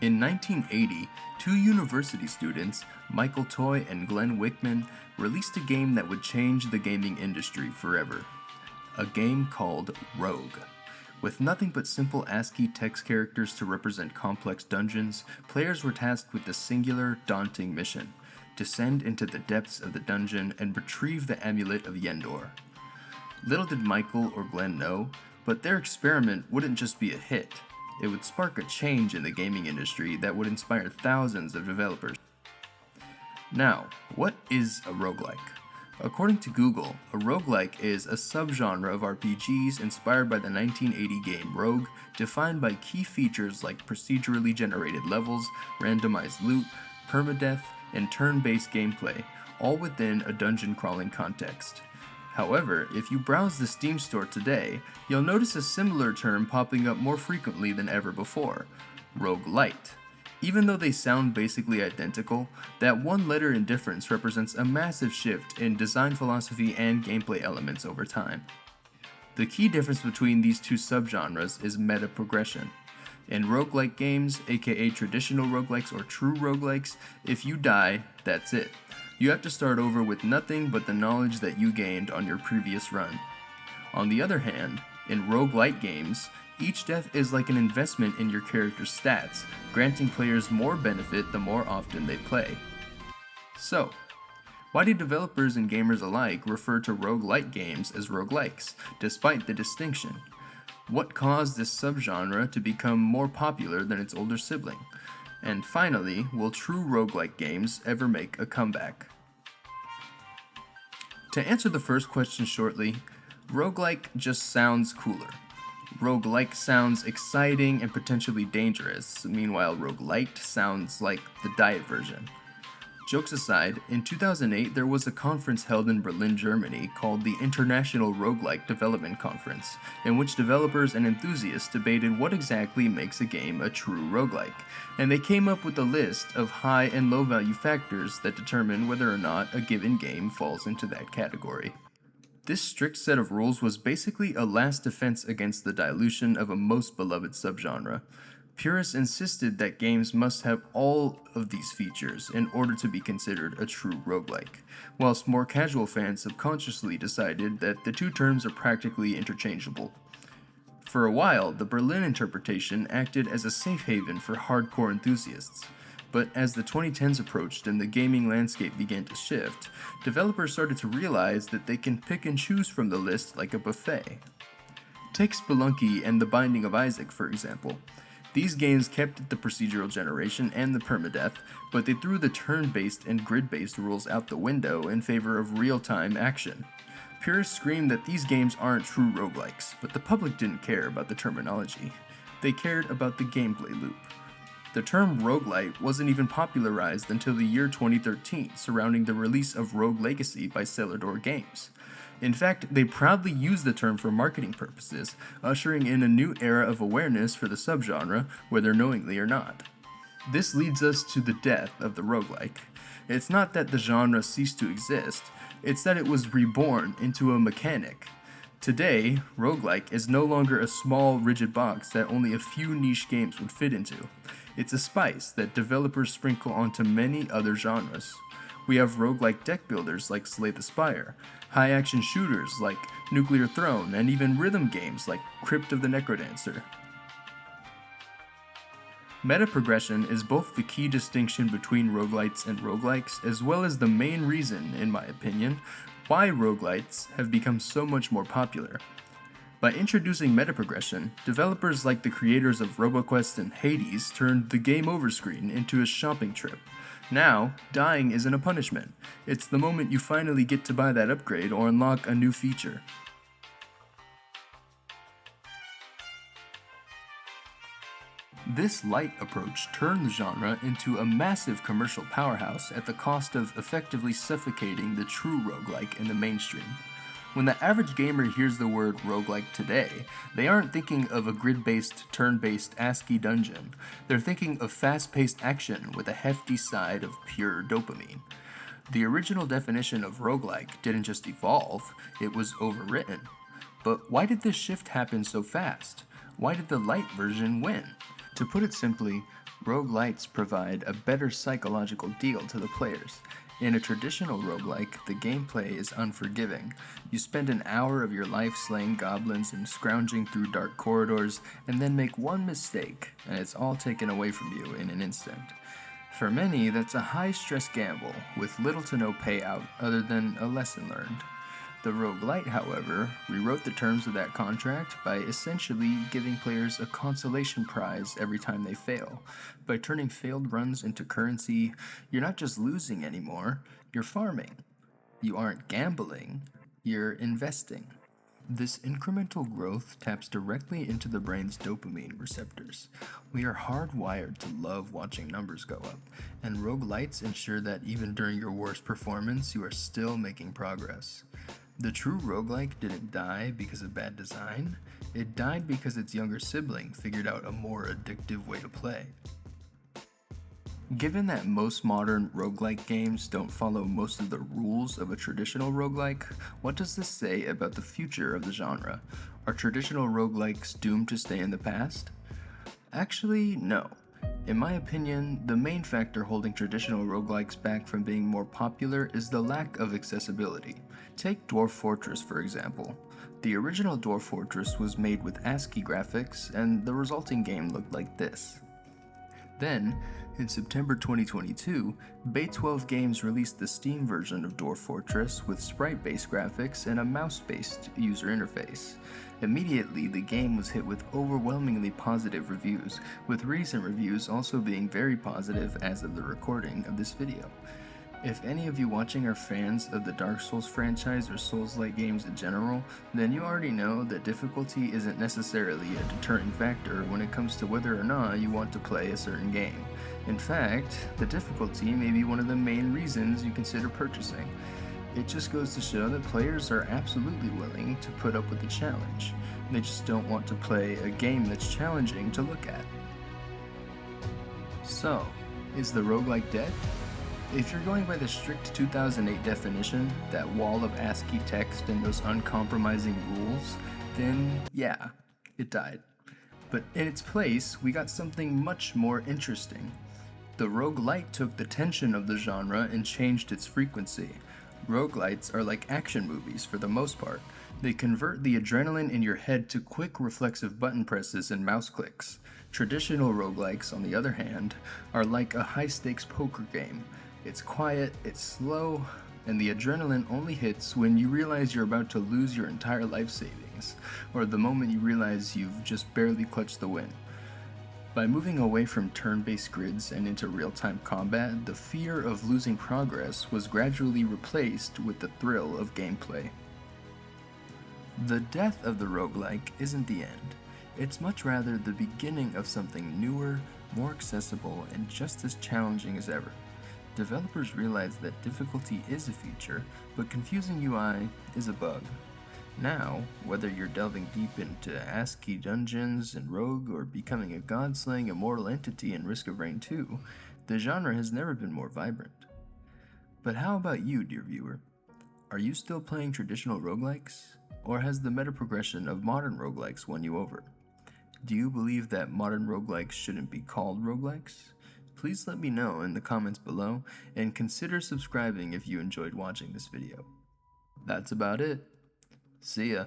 In 1980, two university students, Michael Toy and Glenn Wickman, released a game that would change the gaming industry forever. A game called Rogue. With nothing but simple ASCII text characters to represent complex dungeons, players were tasked with the singular, daunting mission: descend into the depths of the dungeon and retrieve the amulet of Yendor. Little did Michael or Glenn know, but their experiment wouldn't just be a hit. It would spark a change in the gaming industry that would inspire thousands of developers. Now, what is a roguelike? According to Google, a roguelike is a subgenre of RPGs inspired by the 1980 game Rogue, defined by key features like procedurally generated levels, randomized loot, permadeath, and turn-based gameplay, all within a dungeon crawling context. However, if you browse the Steam store today, you'll notice a similar term popping up more frequently than ever before: roguelite. Even though they sound basically identical, that one letter in difference represents a massive shift in design philosophy and gameplay elements over time. The key difference between these two subgenres is meta progression. In roguelike games, aka traditional roguelikes or true roguelikes, if you die, that's it. You have to start over with nothing but the knowledge that you gained on your previous run. On the other hand, in roguelite games, each death is like an investment in your character's stats, granting players more benefit the more often they play. So, why do developers and gamers alike refer to roguelite games as roguelikes, despite the distinction? What caused this subgenre to become more popular than its older sibling? And finally, will true roguelike games ever make a comeback? To answer the first question shortly, roguelike just sounds cooler. Roguelike sounds exciting and potentially dangerous, meanwhile roguelite sounds like the diet version. Jokes aside, in 2008 there was a conference held in Berlin, Germany called the International Roguelike Development Conference, in which developers and enthusiasts debated what exactly makes a game a true roguelike, and they came up with a list of high and low value factors that determine whether or not a given game falls into that category. This strict set of rules was basically a last defense against the dilution of a most beloved subgenre. Purists insisted that games must have all of these features in order to be considered a true roguelike, whilst more casual fans subconsciously decided that the two terms are practically interchangeable. For a while, the Berlin interpretation acted as a safe haven for hardcore enthusiasts. But as the 2010s approached and the gaming landscape began to shift, developers started to realize that they can pick and choose from the list like a buffet. Take Spelunky and The Binding of Isaac, for example. These games kept the procedural generation and the permadeath, but they threw the turn-based and grid-based rules out the window in favor of real-time action. Purists screamed that these games aren't true roguelikes, but the public didn't care about the terminology. They cared about the gameplay loop. The term roguelite wasn't even popularized until the year 2013, surrounding the release of Rogue Legacy by Celador Games. In fact, they proudly used the term for marketing purposes, ushering in a new era of awareness for the subgenre, whether knowingly or not. This leads us to the death of the roguelike. It's not that the genre ceased to exist, it's that it was reborn into a mechanic. Today, roguelike is no longer a small, rigid box that only a few niche games would fit into. It's a spice that developers sprinkle onto many other genres. We have roguelike deck builders like Slay the Spire, high-action shooters like Nuclear Throne, and even rhythm games like Crypt of the Necrodancer. Meta progression is both the key distinction between roguelites and roguelikes, as well as the main reason, in my opinion, why roguelites have become so much more popular. By introducing meta progression, developers like the creators of RoboQuest and Hades turned the game over screen into a shopping trip. Now, dying isn't a punishment. It's the moment you finally get to buy that upgrade or unlock a new feature. This light approach turned the genre into a massive commercial powerhouse at the cost of effectively suffocating the true roguelike in the mainstream. When the average gamer hears the word roguelike today, they aren't thinking of a grid-based, turn-based ASCII dungeon. They're thinking of fast-paced action with a hefty side of pure dopamine. The original definition of roguelike didn't just evolve, it was overwritten. But why did this shift happen so fast? Why did the light version win? To put it simply, Roguelites provide a better psychological deal to the players. In a traditional roguelike, the gameplay is unforgiving. You spend an hour of your life slaying goblins and scrounging through dark corridors, and then make one mistake, and it's all taken away from you in an instant. For many, that's a high-stress gamble, with little to no payout other than a lesson learned. The roguelite, however, rewrote the terms of that contract by essentially giving players a consolation prize every time they fail. By turning failed runs into currency, you're not just losing anymore, you're farming. You aren't gambling, you're investing. This incremental growth taps directly into the brain's dopamine receptors. We are hardwired to love watching numbers go up, and roguelites ensure that even during your worst performance, you are still making progress. The true roguelike didn't die because of bad design, it died because its younger sibling figured out a more addictive way to play. Given that most modern roguelike games don't follow most of the rules of a traditional roguelike, what does this say about the future of the genre? Are traditional roguelikes doomed to stay in the past? Actually, no. In my opinion, the main factor holding traditional roguelikes back from being more popular is the lack of accessibility. Take Dwarf Fortress, for example. The original Dwarf Fortress was made with ASCII graphics, and the resulting game looked like this. Then, in September 2022, Bay12 Games released the Steam version of Dwarf Fortress with sprite-based graphics and a mouse-based user interface. Immediately, the game was hit with overwhelmingly positive reviews, with recent reviews also being very positive as of the recording of this video. If any of you watching are fans of the Dark Souls franchise or Souls-like games in general, then you already know that difficulty isn't necessarily a deterring factor when it comes to whether or not you want to play a certain game. In fact, the difficulty may be one of the main reasons you consider purchasing. It just goes to show that players are absolutely willing to put up with the challenge. They just don't want to play a game that's challenging to look at. So, is the roguelike dead? If you're going by the strict 2008 definition, that wall of ASCII text and those uncompromising rules, then yeah, it died. But in its place, we got something much more interesting. The roguelite took the tension of the genre and changed its frequency. Roguelites are like action movies for the most part. They convert the adrenaline in your head to quick reflexive button presses and mouse clicks. Traditional roguelikes, on the other hand, are like a high-stakes poker game. It's quiet, it's slow, and the adrenaline only hits when you realize you're about to lose your entire life savings, or the moment you realize you've just barely clutched the win. By moving away from turn-based grids and into real-time combat, the fear of losing progress was gradually replaced with the thrill of gameplay. The death of the roguelike isn't the end. It's much rather the beginning of something newer, more accessible, and just as challenging as ever. Developers realize that difficulty is a feature, but confusing UI is a bug. Now, whether you're delving deep into ASCII dungeons in Rogue or becoming a god-slaying immortal entity in Risk of Rain 2, the genre has never been more vibrant. But how about you, dear viewer? Are you still playing traditional roguelikes? Or has the meta progression of modern roguelikes won you over? Do you believe that modern roguelikes shouldn't be called roguelikes? Please let me know in the comments below, and consider subscribing if you enjoyed watching this video. That's about it. See ya.